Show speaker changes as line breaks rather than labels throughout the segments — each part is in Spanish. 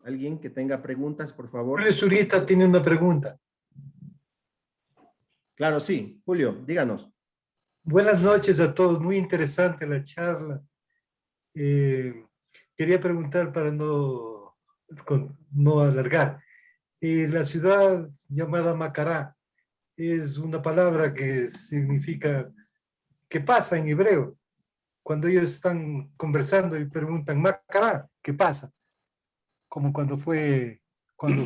¿Alguien que tenga preguntas, por favor?
Julio Zurita tiene una pregunta.
Claro, sí. Julio, díganos.
Buenas noches a todos, muy interesante la charla. Eh, Quería preguntar para no alargar. La ciudad llamada Macará es una palabra que significa ¿qué pasa en hebreo? Cuando ellos están conversando y preguntan Macará, ¿qué pasa? Como cuando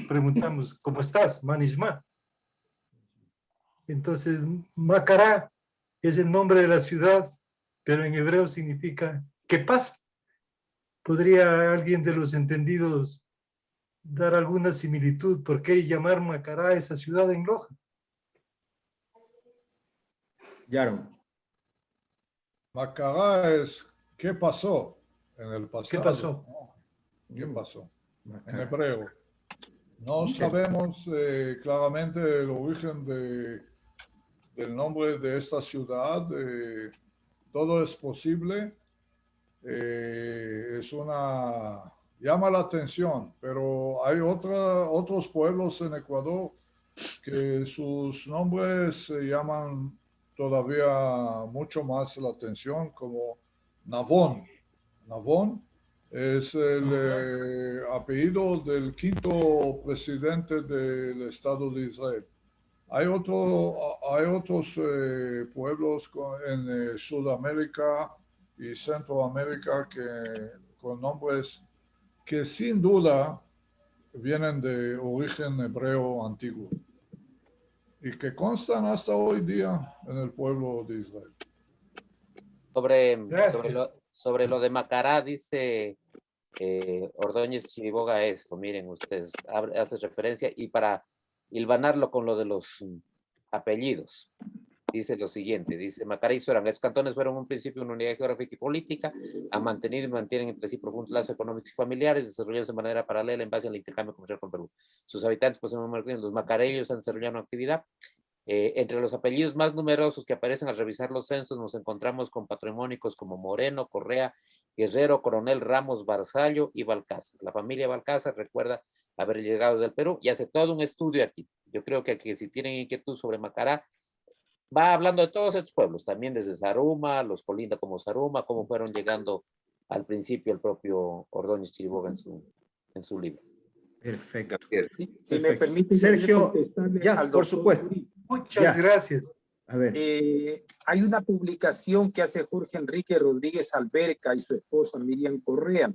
preguntamos ¿cómo estás? Manishma. Entonces, Macará es el nombre de la ciudad, pero en hebreo significa ¿qué pasa? ¿Podría alguien de los entendidos dar alguna similitud? ¿Por qué llamar Macará a esa ciudad en Loja?
Yaron.
Macará es ¿qué pasó en el pasado?
¿Qué pasó?
¿Qué pasó? En
Macará.
hebreo. No sabemos claramente el origen del nombre de esta ciudad. Todo es posible. Llama la atención, pero hay otros pueblos en Ecuador que sus nombres llaman todavía mucho más la atención, como Navón. Navón es el apellido del quinto presidente del Estado de Israel. Hay otros pueblos en Sudamérica y Centroamérica con nombres que sin duda vienen de origen hebreo antiguo y que constan hasta hoy día en el pueblo de Israel.
Sobre lo de Macará, dice Ordóñez Chiriboga esto, miren ustedes, hace referencia, y para hilvanarlo con lo de los apellidos, dice lo siguiente, dice Macará y Során, estos cantones fueron un principio una unidad geográfica y política, han mantenido y mantienen entre sí profundos lazos económicos y familiares, desarrollados de manera paralela en base al intercambio comercial con Perú. Sus habitantes, pues, los macareños han desarrollado una actividad. Entre los apellidos más numerosos que aparecen al revisar los censos nos encontramos con patrimónicos como Moreno, Correa, Guerrero, Coronel, Ramos, Barzallo y Balcázar. La familia Balcázar recuerda haber llegado del Perú y hace todo un estudio aquí. Yo creo que aquí, si tienen inquietud sobre Macará, va hablando de todos estos pueblos, también desde Zaruma, los colinda como Zaruma, cómo fueron llegando al principio el propio Ordóñez Chiriboga en su libro.
Perfecto.
Sí, si me permite,
Sergio, ya,
al
por
doctor
supuesto.
Zurita.
Muchas gracias.
A ver.
Hay una publicación que hace Jorge Enrique Rodríguez Alberca y su esposa Miriam Correa,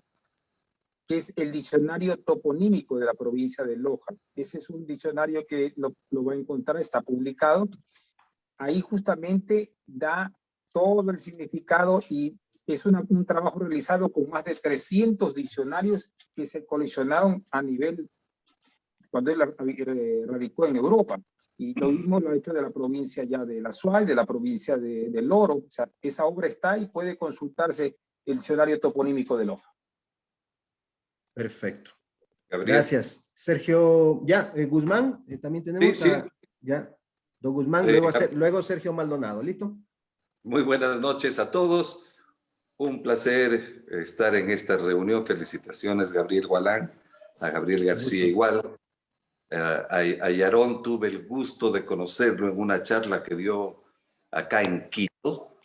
que es el diccionario toponímico de la provincia de Loja. Ese es un diccionario que lo va a encontrar, está publicado. Ahí justamente da todo el significado y es un trabajo realizado con más de 300 diccionarios que se coleccionaron a nivel, cuando él radicó en Europa. Y lo mismo lo ha hecho de la provincia ya de La Suay, de la provincia de Loro. O sea, esa obra está y puede consultarse el diccionario toponímico de Loja.
Perfecto.
Gabriel.
Gracias. Sergio, ya, Guzmán, también tenemos
Sí.
ya, don Guzmán, luego Sergio Maldonado, ¿listo?
Muy buenas noches a todos. Un placer estar en esta reunión. Felicitaciones, Gabriel Gualán, a Gabriel García igual. A Yaron tuve el gusto de conocerlo en una charla que dio acá en Quito,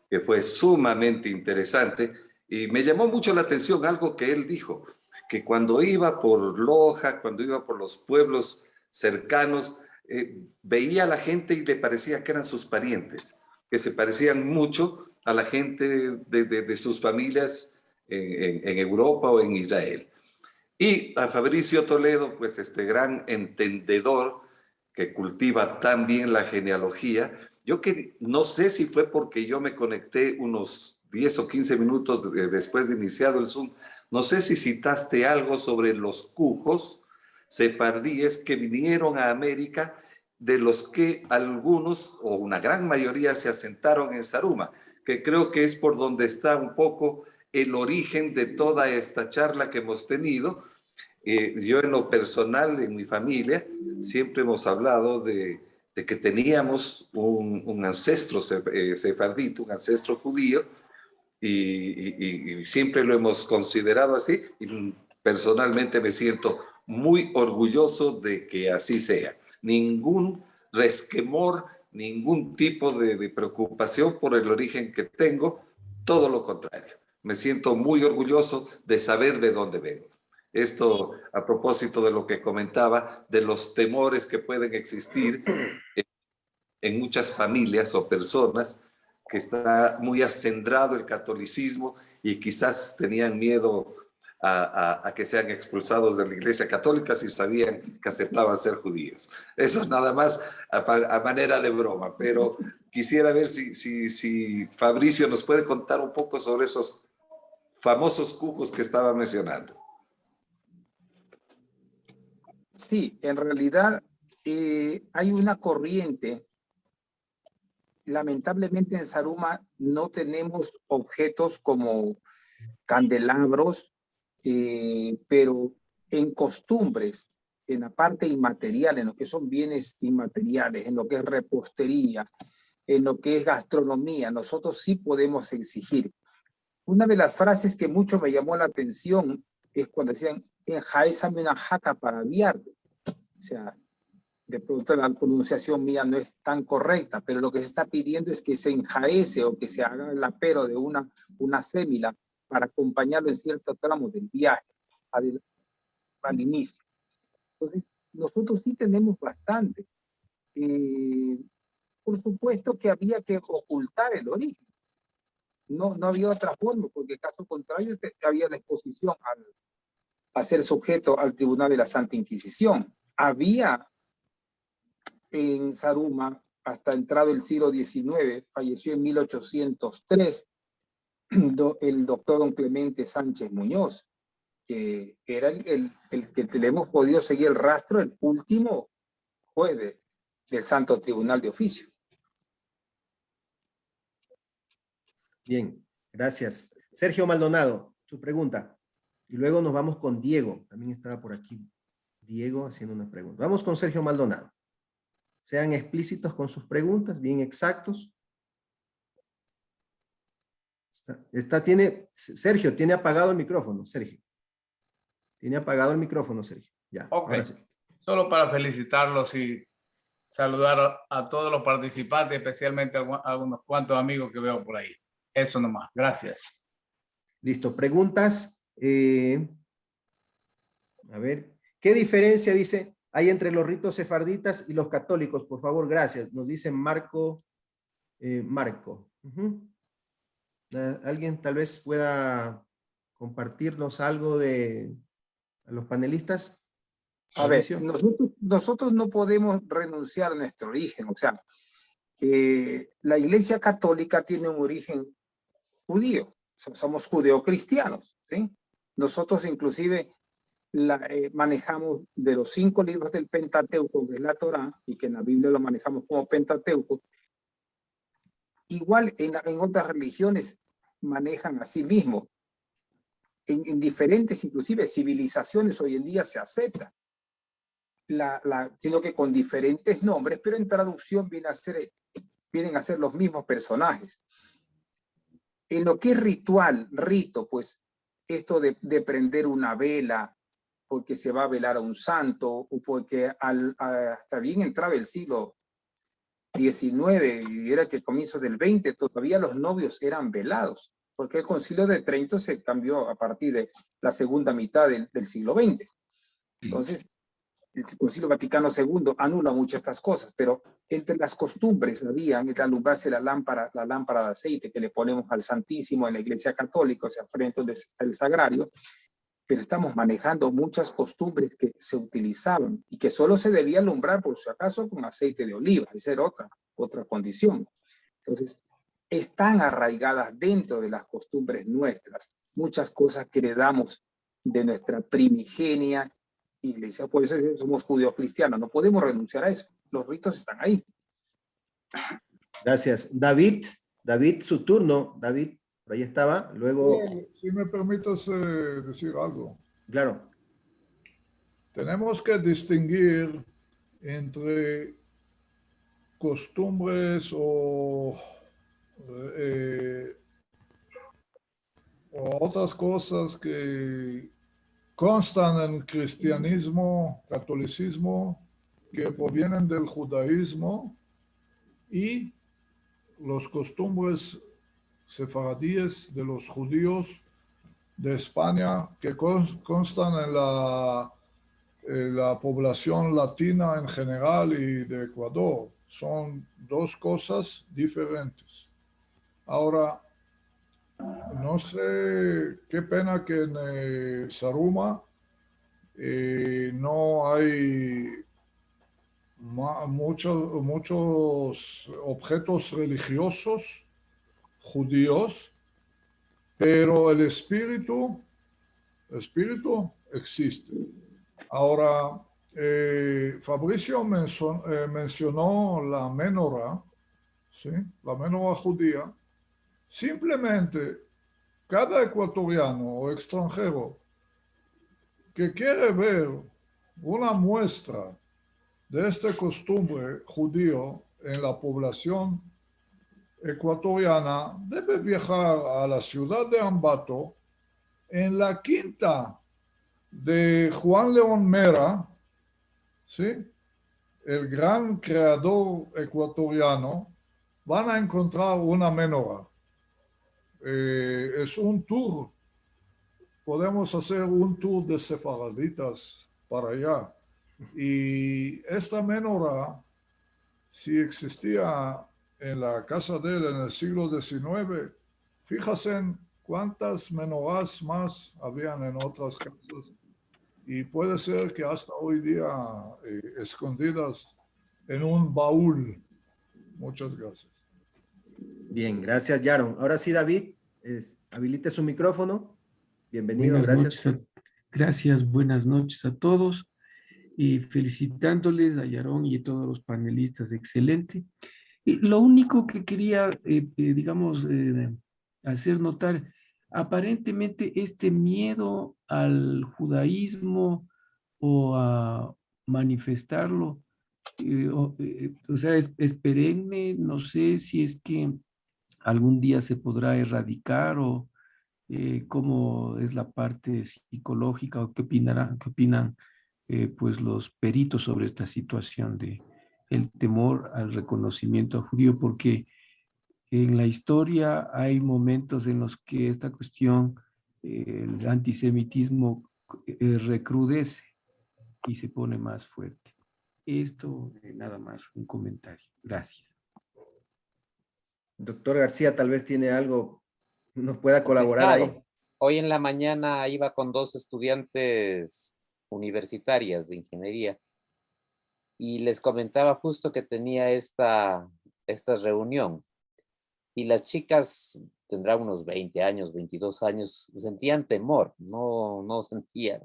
que fue sumamente interesante y me llamó mucho la atención algo que él dijo, que cuando iba por Loja, cuando iba por los pueblos cercanos, veía a la gente y le parecía que eran sus parientes, que se parecían mucho a la gente de sus familias en Europa o en Israel. Y a Fabricio Toledo, pues este gran entendedor que cultiva tan bien la genealogía. Yo que no sé si fue porque yo me conecté unos 10 o 15 minutos después de iniciado el Zoom, no sé si citaste algo sobre los cujos sefardíes que vinieron a América, de los que algunos o una gran mayoría se asentaron en Zaruma, que creo que es por donde está un poco el origen de toda esta charla que hemos tenido. Yo en lo personal, en mi familia, siempre hemos hablado de que teníamos un ancestro sefardita, un ancestro judío, y siempre lo hemos considerado así. Y personalmente me siento muy orgulloso de que así sea. Ningún resquemor, ningún tipo de preocupación por el origen que tengo, todo lo contrario. Me siento muy orgulloso de saber de dónde vengo. Esto a propósito de lo que comentaba, de los temores que pueden existir en muchas familias o personas que está muy acendrado el catolicismo y quizás tenían miedo a que sean expulsados de la Iglesia Católica si sabían que aceptaban ser judíos. Eso es nada más a manera de broma, pero quisiera ver si Fabricio nos puede contar un poco sobre esos famosos cujos que estaba mencionando.
Sí, en realidad hay una corriente. Lamentablemente en Zaruma no tenemos objetos como candelabros, pero en costumbres, en la parte inmaterial, en lo que son bienes inmateriales, en lo que es repostería, en lo que es gastronomía, nosotros sí podemos exigir. Una de las frases que mucho me llamó la atención es cuando decían, enjaézame una jaca para aviarte. O sea, de pronto la pronunciación mía no es tan correcta, pero lo que se está pidiendo es que se enjaece o que se haga el apero de una sémila para acompañarlo en ciertos tramos del viaje al inicio. Entonces, nosotros sí tenemos bastante. Por supuesto que había que ocultar el origen. No había otra forma, porque caso contrario había la exposición a ser sujeto al Tribunal de la Santa Inquisición. Había en Zaruma, hasta entrado el siglo XIX, falleció en 1803, el doctor don Clemente Sánchez Muñoz, que era el que le hemos podido seguir el rastro, el último juez del Santo Tribunal de Oficio.
Bien, gracias. Sergio Maldonado, su pregunta. Y luego nos vamos con Diego. También estaba por aquí Diego haciendo una pregunta. Vamos con Sergio Maldonado. Sean explícitos con sus preguntas, bien exactos. Sergio, tiene apagado el micrófono, Sergio. Tiene apagado el micrófono, Sergio. Ya,
Ok,
ahora sí.
solo para felicitarlos y saludar a todos los participantes, especialmente a algunos cuantos amigos que veo por ahí. Eso nomás, gracias.
Listo, preguntas. A ver, ¿qué diferencia, dice, hay entre los ritos sefarditas y los católicos? Por favor, gracias. Nos dice Marco. Marco. ¿Alguien tal vez pueda compartirnos algo a los panelistas?
A ver,
Mauricio.
nosotros no podemos renunciar a nuestro origen. O sea, la Iglesia Católica tiene un origen judío. Somos judeocristianos, ¿sí? Nosotros inclusive manejamos de los 5 libros del Pentateuco, que es la Torá, y que en la Biblia lo manejamos como Pentateuco. Igual en otras religiones manejan a sí mismo. En diferentes, inclusive, civilizaciones hoy en día se acepta. Sino que con diferentes nombres, pero en traducción vienen a ser los mismos personajes. En lo que es rito, pues esto de prender una vela porque se va a velar a un santo o porque hasta bien entraba el siglo XIX y era que el comienzo del XX todavía los novios eran velados, porque el Concilio de Trento se cambió a partir de la segunda mitad del siglo XX. Entonces, el Concilio Vaticano II anula muchas estas cosas, pero entre las costumbres había el alumbrarse la lámpara de aceite que le ponemos al Santísimo en la Iglesia Católica, o sea, frente al Sagrario, pero estamos manejando muchas costumbres que se utilizaban y que solo se debía alumbrar, por si acaso, con aceite de oliva. Esa era otra condición. Entonces, están arraigadas dentro de las costumbres nuestras muchas cosas que heredamos de nuestra primigenia Iglesia. Por eso somos judíos cristianos. No podemos renunciar a eso. Los ritos están ahí.
Gracias. David, su turno. David, por ahí estaba. Luego.
Si me permites decir algo.
Claro.
Tenemos que distinguir entre costumbres o otras cosas que constan en el cristianismo, catolicismo, que provienen del judaísmo y los costumbres sefaradíes de los judíos de España que constan en la población latina en general y de Ecuador. Son dos cosas diferentes. Ahora, no sé, qué pena que en Zaruma no hay muchos objetos religiosos judíos, pero el espíritu existe. Ahora, Fabricio mencionó la menorá, ¿sí? La menorá judía. Simplemente cada ecuatoriano o extranjero que quiere ver una muestra de esta costumbre judío en la población ecuatoriana debe viajar a la ciudad de Ambato, en la quinta de Juan León Mera, ¿sí? El gran creador ecuatoriano. Van a encontrar una menorá. Es un tour. Podemos hacer un tour de sefaraditas para allá. Y esta menorá, si existía en la casa de él en el siglo XIX, fíjense en cuántas menorás más habían en otras casas. Y puede ser que hasta hoy día escondidas en un baúl. Muchas gracias.
Bien, gracias, Yaron. Ahora sí, David, habilite su micrófono. Bienvenido,
Buenas
gracias.
noches. Gracias, buenas noches a todos. Y felicitándoles a Yaron y a todos los panelistas, excelente. Y lo único que quería, digamos, hacer notar, aparentemente este miedo al judaísmo o a manifestarlo, o sea, es perenne, no sé si es que algún día se podrá erradicar o cómo es la parte psicológica o qué opinan pues los peritos sobre esta situación de el temor al reconocimiento judío, porque en la historia hay momentos en los que esta cuestión, el antisemitismo recrudece y se pone más fuerte. Esto, nada más, un comentario. Gracias.
Doctor García, tal vez tiene algo, nos pueda colaborar ahí.
Hoy en la mañana iba con 2 estudiantes universitarias de ingeniería y les comentaba justo que tenía esta reunión. Y las chicas tendrán unos 20 años, 22 años, sentían temor, no sentían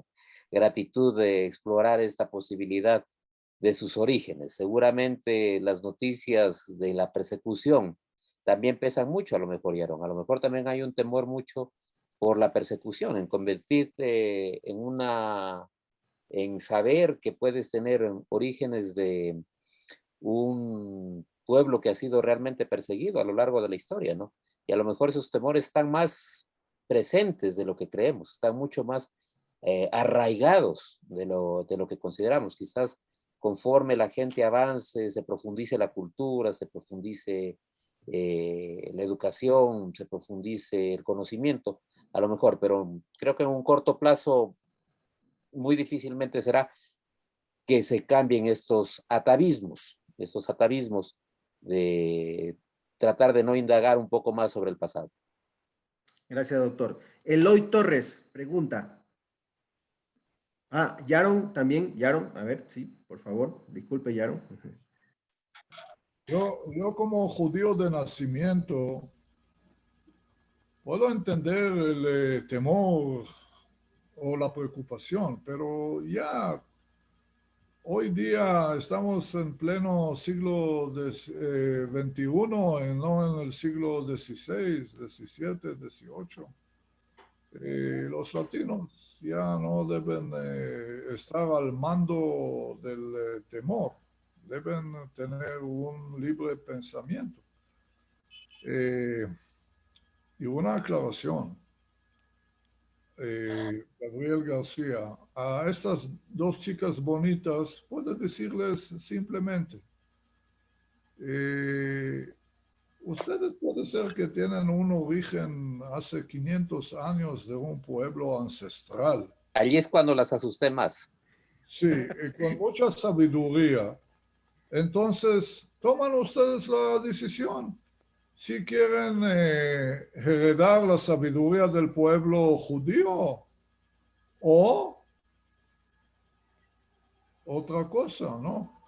gratitud de explorar esta posibilidad de sus orígenes. Seguramente las noticias de la persecución también pesan mucho, a lo mejor, Yaron. A lo mejor también hay un temor mucho por la persecución, en convertirte en saber que puedes tener orígenes de un pueblo que ha sido realmente perseguido a lo largo de la historia, ¿no? Y a lo mejor esos temores están más presentes de lo que creemos, están mucho más arraigados de lo que consideramos. Quizás conforme la gente avance, se profundice la cultura, se profundice la educación, se profundice el conocimiento, a lo mejor, pero creo que en un corto plazo muy difícilmente será que se cambien estos atavismos de tratar de no indagar un poco más sobre el pasado.
Gracias, doctor. Eloy Torres pregunta. Yaron también, Yaron, a ver, sí, por favor, disculpe, Yaron.
Yo como judío de nacimiento puedo entender el temor o la preocupación, pero ya hoy día estamos en pleno siglo XXI, no en el siglo XVI, XVII, XVIII. Los latinos ya no deben estar al mando del temor, deben tener un libre pensamiento. Y una aclaración. Gabriel García, a estas dos chicas bonitas, puede decirles simplemente, ustedes puede ser que tienen un origen hace 500 años de un pueblo ancestral.
Allí es cuando las asusté más.
Sí, con mucha sabiduría. Entonces, toman ustedes la decisión. Si quieren heredar la sabiduría del pueblo judío o otra cosa, ¿no?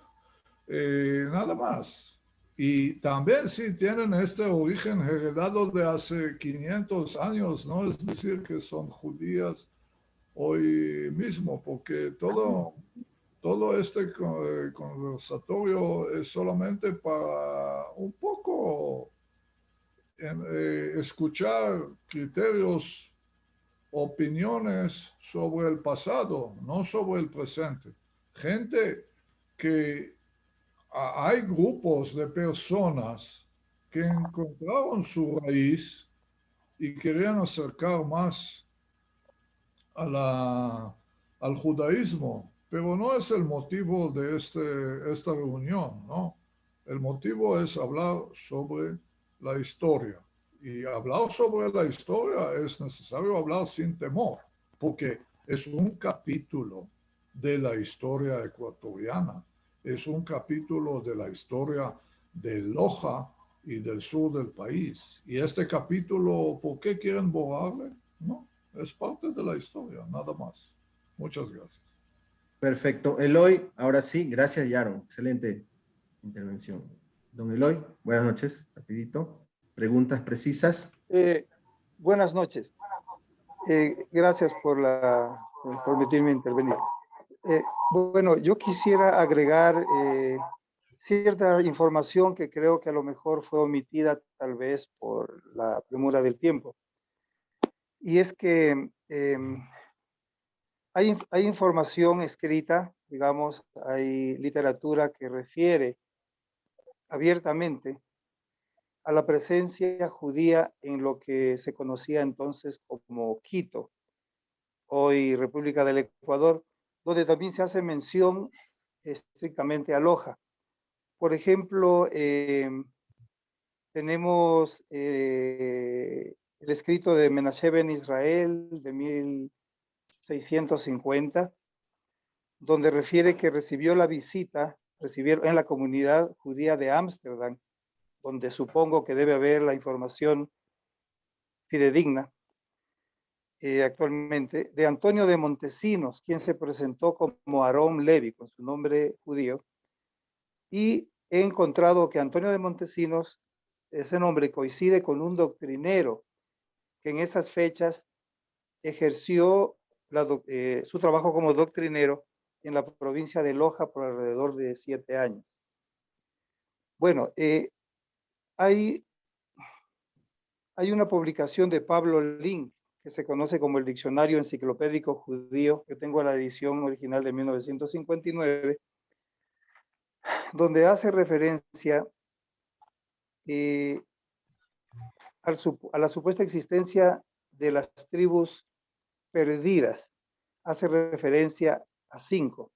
Nada más. Y también si tienen este origen heredado de hace 500 años, no es decir que son judías hoy mismo, porque todo este conversatorio es solamente para un poco escuchar criterios, opiniones sobre el pasado, no sobre el presente. Gente que hay grupos de personas que encontraron su raíz y querían acercar más al judaísmo, pero no es el motivo de esta reunión, ¿no? El motivo es hablar sobre la historia. Y hablar sobre la historia es necesario hablar sin temor, porque es un capítulo de la historia ecuatoriana, es un capítulo de la historia de Loja y del sur del país. Y este capítulo, ¿por qué quieren borrarle? No, es parte de la historia, nada más. Muchas gracias.
Perfecto. Eloy, ahora sí, gracias, Yaron. Excelente intervención. Don Eloy, buenas noches, rapidito. Preguntas precisas.
Buenas noches. Gracias por permitirme intervenir. Bueno, yo quisiera agregar cierta información que creo que a lo mejor fue omitida tal vez por la premura del tiempo. Y es que hay información escrita, digamos, hay literatura que refiere abiertamente a la presencia judía en lo que se conocía entonces como Quito, hoy República del Ecuador, donde también se hace mención estrictamente a Loja. Por ejemplo, tenemos el escrito de Menashe ben Israel de 1650, donde refiere que recibieron en la comunidad judía de Ámsterdam, donde supongo que debe haber la información fidedigna actualmente, de Antonio de Montesinos, quien se presentó como Aarón Levi, con su nombre judío, y he encontrado que Antonio de Montesinos, ese nombre coincide con un doctrinero que en esas fechas ejerció su trabajo como doctrinero en la provincia de Loja por alrededor de 7 años. Bueno, hay una publicación de Pablo Link que se conoce como el Diccionario Enciclopédico Judío. Yo tengo la edición original de 1959, donde hace referencia a la supuesta existencia de las tribus perdidas. Hace referencia a 5.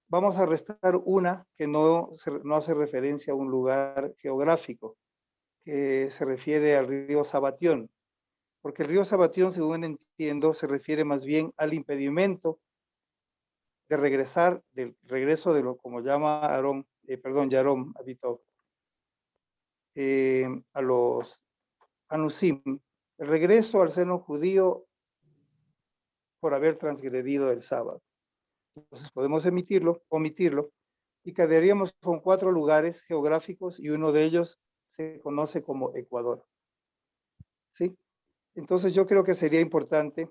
Vamos a restar una que no hace referencia a un lugar geográfico, que se refiere al río Sabatión, porque el río Sabatión, según entiendo, se refiere más bien al impedimento de del regreso de lo como llama Yarón habitó, a los Anusim, el regreso al seno judío por haber transgredido el sábado. Entonces podemos omitirlo, y quedaríamos con 4 lugares geográficos y uno de ellos se conoce como Ecuador. ¿Sí? Entonces yo creo que sería importante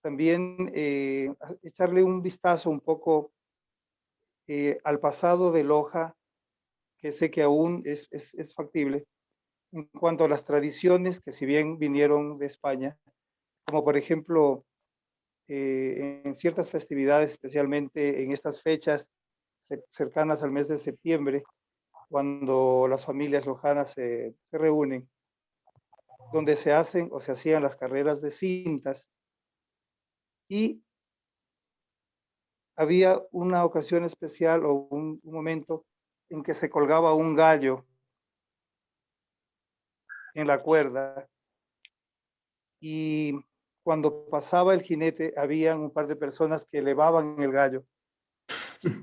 también echarle un vistazo un poco al pasado de Loja, que sé que aún es factible, en cuanto a las tradiciones que si bien vinieron de España, como por ejemplo en ciertas festividades, especialmente en estas fechas cercanas al mes de septiembre, cuando las familias lojanas se reúnen, donde se hacen o se hacían las carreras de cintas, Y había una ocasión especial o un momento en que se colgaba un gallo en la cuerda y cuando pasaba el jinete había un par de personas que elevaban el gallo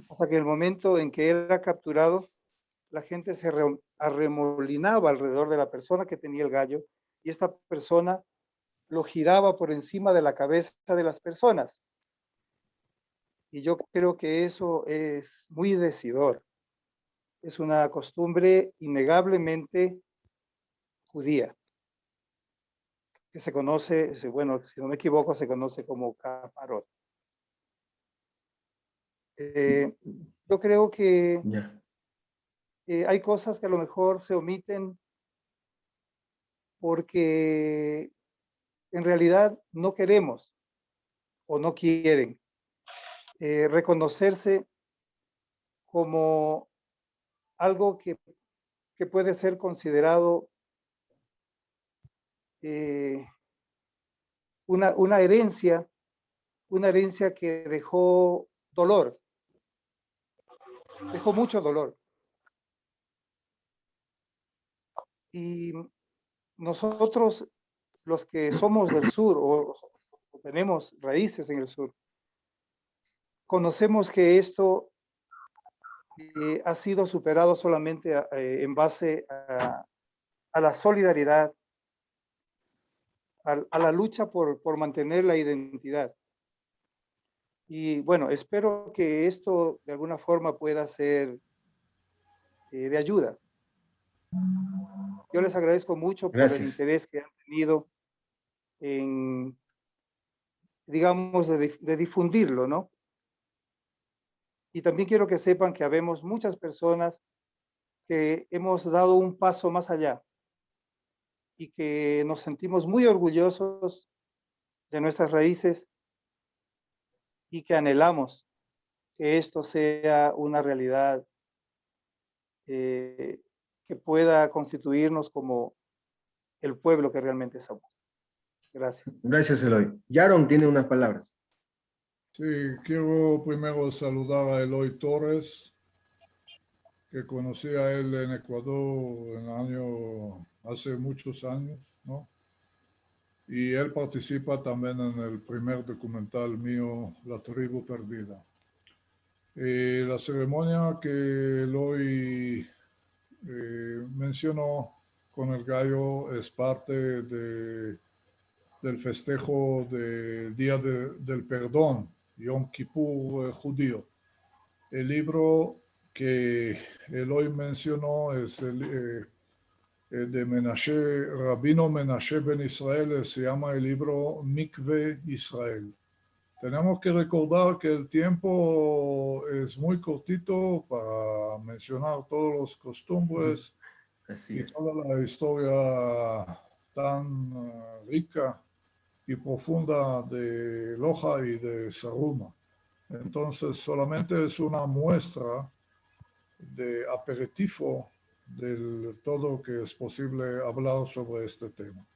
hasta que el momento en que era capturado la gente se arremolinaba alrededor de la persona que tenía el gallo y esta persona lo giraba por encima de la cabeza de las personas. Y yo creo que eso es muy decidor. Es una costumbre innegablemente judía, que se conoce, bueno, si no me equivoco, se conoce como caparot. Yo creo que
Ya.
hay cosas que a lo mejor se omiten porque en realidad no queremos o no quieren reconocerse como algo que puede ser considerado una herencia que dejó dolor, dejó mucho dolor. Y nosotros, los que somos del sur o tenemos raíces en el sur, conocemos que esto ha sido superado solamente en base a la solidaridad, a la lucha por mantener la identidad. Y bueno, espero que esto de alguna forma pueda ser de ayuda. Yo les agradezco mucho por el
Gracias.
interés que han tenido en, digamos, de difundirlo, ¿no? Y también quiero que sepan que habemos muchas personas que hemos dado un paso más allá y que nos sentimos muy orgullosos de nuestras raíces y que anhelamos que esto sea una realidad que pueda constituirnos como el pueblo que realmente somos. Gracias.
Gracias, Eloy. Yaron tiene unas palabras.
Sí, quiero primero saludar a Eloy Torres, que conocí a él en Ecuador hace muchos años, ¿no? Y él participa también en el primer documental mío, La Tribu Perdida. La ceremonia que Eloy mencionó con el gallo es parte del festejo del Día del Perdón, Yom Kippur judío. El libro que Eloy mencionó es el de Menashe, Rabino Menashe Ben Israel, se llama el libro Mikve Israel. Tenemos que recordar que el tiempo es muy cortito para mencionar todas las costumbres
Así
y
es.
toda la historia tan rica y profunda de Loja y de Saruma. Entonces, solamente es una muestra de aperitivo de todo que es posible hablar sobre este tema.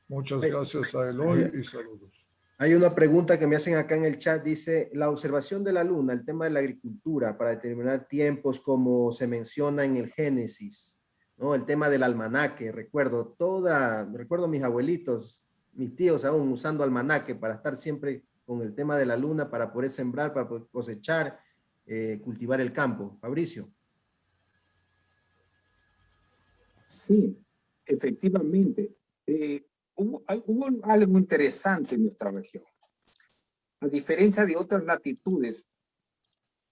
Muchas gracias a Eloy y saludos.
Hay una pregunta que me hacen acá en el chat, dice, la observación de la luna, el tema de la agricultura para determinar tiempos como se menciona en el Génesis, ¿no? El tema del almanaque, recuerdo mis abuelitos, mis tíos aún usando almanaque para estar siempre con el tema de la luna, para poder sembrar, para poder cosechar, cultivar el campo. Fabricio.
Sí, efectivamente. Hubo algo interesante en nuestra región. A diferencia de otras latitudes,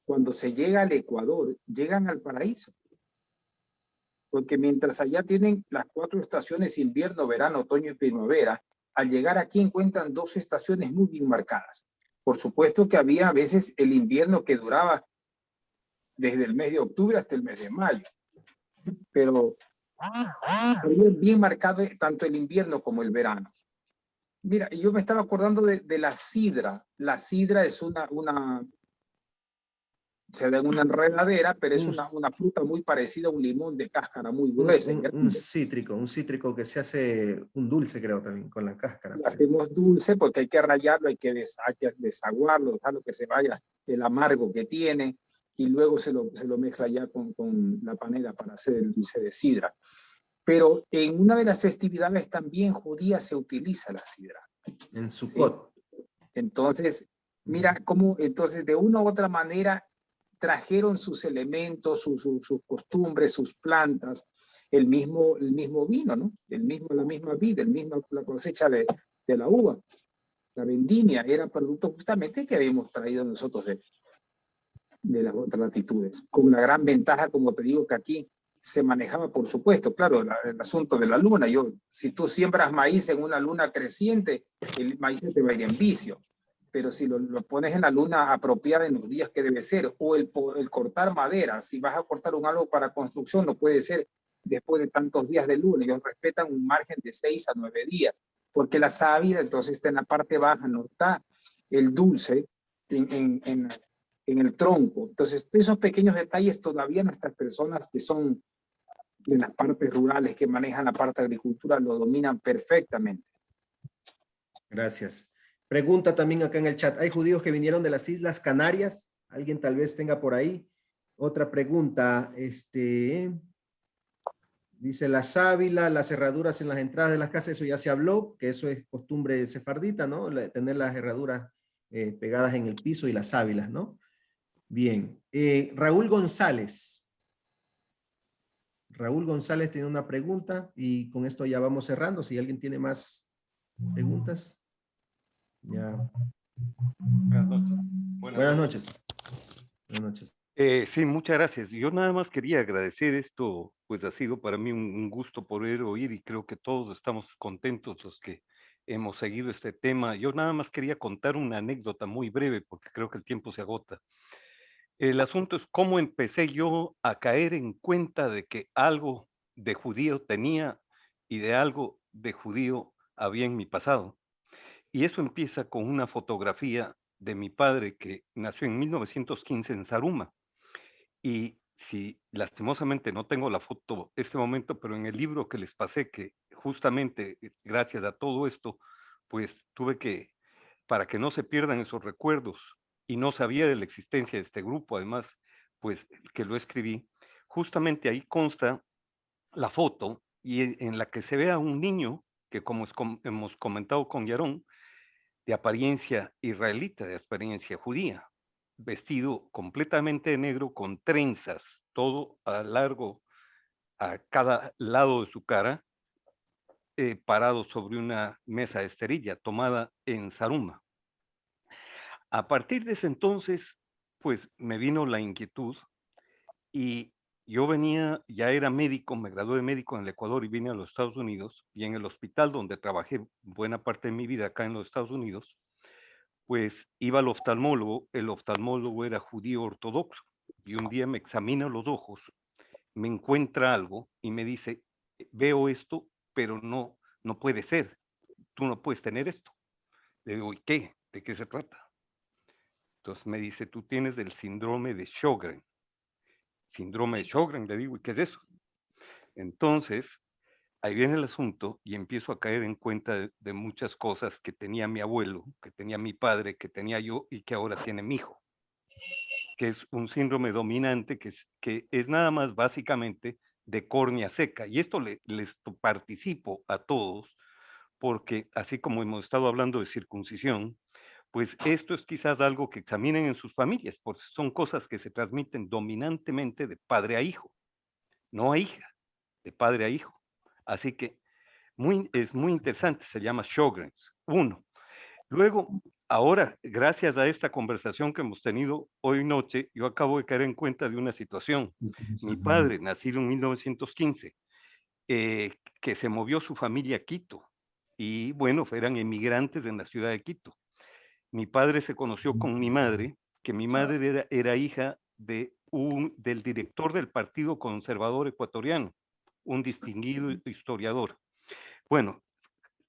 cuando se llega al Ecuador, llegan al paraíso. Porque mientras allá tienen las 4 estaciones, invierno, verano, otoño y primavera, al llegar aquí encuentran 2 estaciones muy bien marcadas. Por supuesto que había a veces el invierno que duraba desde el mes de octubre hasta el mes de mayo. Pero había bien marcado tanto el invierno como el verano. Mira, yo me estaba acordando de la sidra. La sidra es se da en una enredadera, pero es
Un-
una fruta muy parecida a un limón de cáscara muy gruesa. y grande.
un cítrico que se hace un dulce, creo, también, con la cáscara.
Lo
parece.
hacemos dulce porque hay que rallarlo, hay que desaguarlo, dejarlo que se vaya el amargo que tiene, y luego se lo mezcla ya con la panela para hacer el dulce de sidra. Pero en una de las festividades también judías se utiliza la sidra.
En Sukkot.
Entonces, mira cómo entonces de una u otra manera trajeron sus elementos, sus costumbres, sus plantas, el mismo vino, ¿no? La misma vida, la cosecha de la uva. La vendimia era producto justamente que habíamos traído nosotros de las otras latitudes, con la gran ventaja, como te digo, que aquí se manejaba, por supuesto, claro, el asunto de la luna. Si tú siembras maíz en una luna creciente, el maíz te va a ir en vicio, pero si lo pones en la luna apropiada en los días que debe ser, o el cortar madera, si vas a cortar un árbol para construcción, no puede ser después de tantos días de luna. Ellos respetan un margen de 6 a 9 días, porque la sábila entonces está en la parte baja, no está el dulce en el tronco. Entonces, esos pequeños detalles todavía nuestras personas que son de las partes rurales, que manejan la parte de agricultura, lo dominan perfectamente.
Gracias. Pregunta también acá en el chat. ¿Hay judíos que vinieron de las Islas Canarias? Alguien tal vez tenga por ahí. Otra pregunta. Dice la sábila, las herraduras en las entradas de las casas, eso ya se habló, que eso es costumbre sefardita, ¿no? Tener las herraduras pegadas en el piso y las sábilas, ¿no? Bien. Raúl González. Raúl González tiene una pregunta y con esto ya vamos cerrando. Si alguien tiene más preguntas. Ya.
Buenas noches.
Buenas noches. Buenas noches.
Sí, muchas gracias. Yo nada más quería agradecer esto, pues ha sido para mí un gusto poder oír y creo que todos estamos contentos los que hemos seguido este tema. Yo nada más quería contar una anécdota muy breve porque creo que el tiempo se agota. El asunto es cómo empecé yo a caer en cuenta de que algo de judío tenía y de algo de judío había en mi pasado. Y eso empieza con una fotografía de mi padre que nació en 1915 en Zaruma. Y si lastimosamente no tengo la foto este momento, pero en el libro que les pasé, que justamente gracias a todo esto, pues tuve que, para que no se pierdan esos recuerdos, y no sabía de la existencia de este grupo, además, pues que lo escribí, justamente ahí consta la foto y en la que se ve a un niño que como hemos comentado con Yarón, de apariencia israelita, de apariencia judía, vestido completamente de negro con trenzas, todo a largo, a cada lado de su cara, parado sobre una mesa de esterilla tomada en Zaruma. A partir de ese entonces, pues me vino la inquietud y yo venía, ya era médico, me gradué de médico en el Ecuador y vine a los Estados Unidos, y en el hospital donde trabajé buena parte de mi vida acá en los Estados Unidos, pues iba al oftalmólogo, el oftalmólogo era judío ortodoxo, y un día me examina los ojos, me encuentra algo y me dice, veo esto, pero no puede ser, tú no puedes tener esto. Le digo, ¿y qué? ¿De qué se trata? Entonces me dice, tú tienes el síndrome de Sjögren. Síndrome de Sjögren, le digo, ¿y qué es eso? Entonces, ahí viene el asunto y empiezo a caer en cuenta de muchas cosas que tenía mi abuelo, que tenía mi padre, que tenía yo y que ahora tiene mi hijo, que es un síndrome dominante que es nada más básicamente de córnea seca. Y esto les participo a todos porque así como hemos estado hablando de circuncisión, pues esto es quizás algo que examinen en sus familias, porque son cosas que se transmiten dominantemente de padre a hijo, no a hija, de padre a hijo. Así que es muy interesante, se llama Sjögrens, uno. Luego, ahora, gracias a esta conversación que hemos tenido hoy noche, yo acabo de caer en cuenta de una situación. Mi padre, nacido en 1915, que se movió su familia a Quito, y bueno, eran emigrantes en la ciudad de Quito. Mi padre se conoció con mi madre, que mi madre era hija del director del Partido Conservador Ecuatoriano, un distinguido historiador. Bueno,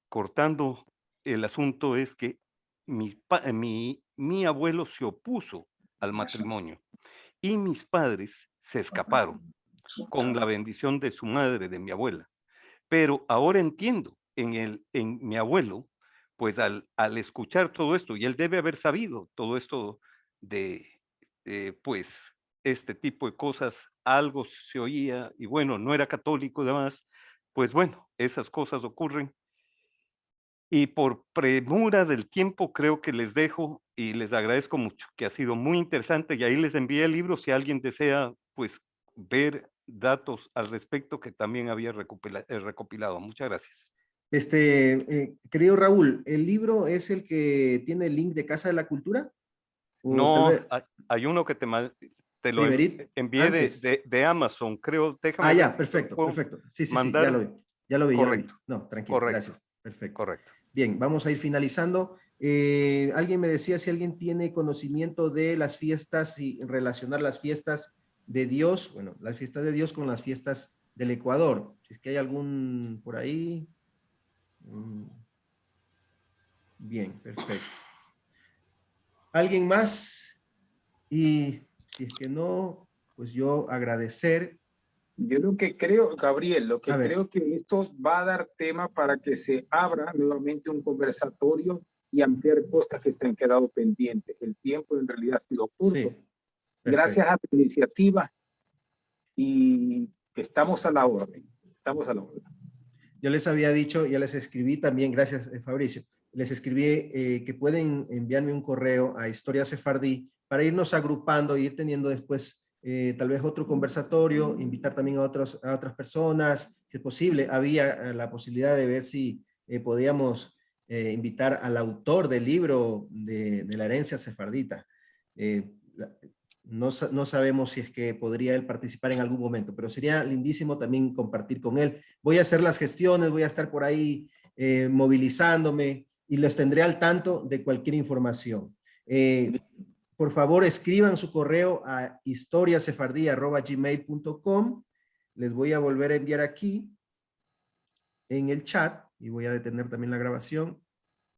cortando el asunto es que mi abuelo se opuso al matrimonio y mis padres se escaparon con la bendición de su madre, de mi abuela. Pero ahora entiendo, en mi abuelo, pues al escuchar todo esto, y él debe haber sabido todo esto de, pues, este tipo de cosas, algo se oía, y bueno, no era católico y demás, pues bueno, esas cosas ocurren. Y por premura del tiempo creo que les dejo y les agradezco mucho, que ha sido muy interesante, y ahí les envié el libro si alguien desea, pues, ver datos al respecto que también había recopilado. Muchas gracias.
Querido Raúl, ¿el libro es el que tiene el link de Casa de la Cultura? O tal
No,
vez
hay uno que te lo
primerito,
envié
antes.
de Amazon, creo. Déjame
Ah,
ver
ya,
si te lo
perfecto,
puedo
perfecto. Sí, sí, sí, ya
mandar.
lo vi. Ya lo vi, ya lo vi.
Correcto,
No, tranquilo,
correcto,
gracias. Perfecto.
correcto.
Bien, vamos a ir finalizando. Alguien me decía si alguien tiene conocimiento de las fiestas y relacionar las fiestas de Dios, bueno, las fiestas de Dios con las fiestas del Ecuador. Si es que hay algún por ahí. Bien, perfecto. ¿Alguien más? Y si es que no, pues yo agradecer.
Yo lo que creo, Gabriel, lo
A
que
ver.
creo que esto va a dar tema para que se abra nuevamente un conversatorio y ampliar cosas que se han quedado pendientes. El tiempo en realidad ha sido corto.
Sí, perfecto.
Gracias a tu iniciativa y estamos a la orden. Estamos a la orden.
Yo les había dicho, ya les escribí también, gracias Fabricio, les escribí que pueden enviarme un correo a Historia Sefardí para irnos agrupando e ir teniendo después tal vez otro conversatorio, invitar también a otras personas, si es posible. Había la posibilidad de ver si podíamos invitar al autor del libro de la herencia sefardita. No sabemos si es que podría él participar en algún momento, pero sería lindísimo también compartir con él. Voy a hacer las gestiones, voy a estar por ahí movilizándome y los tendré al tanto de cualquier información. Por favor, escriban su correo a historiasefardí@gmail.com. Les voy a volver a enviar aquí en el chat y voy a detener también la grabación.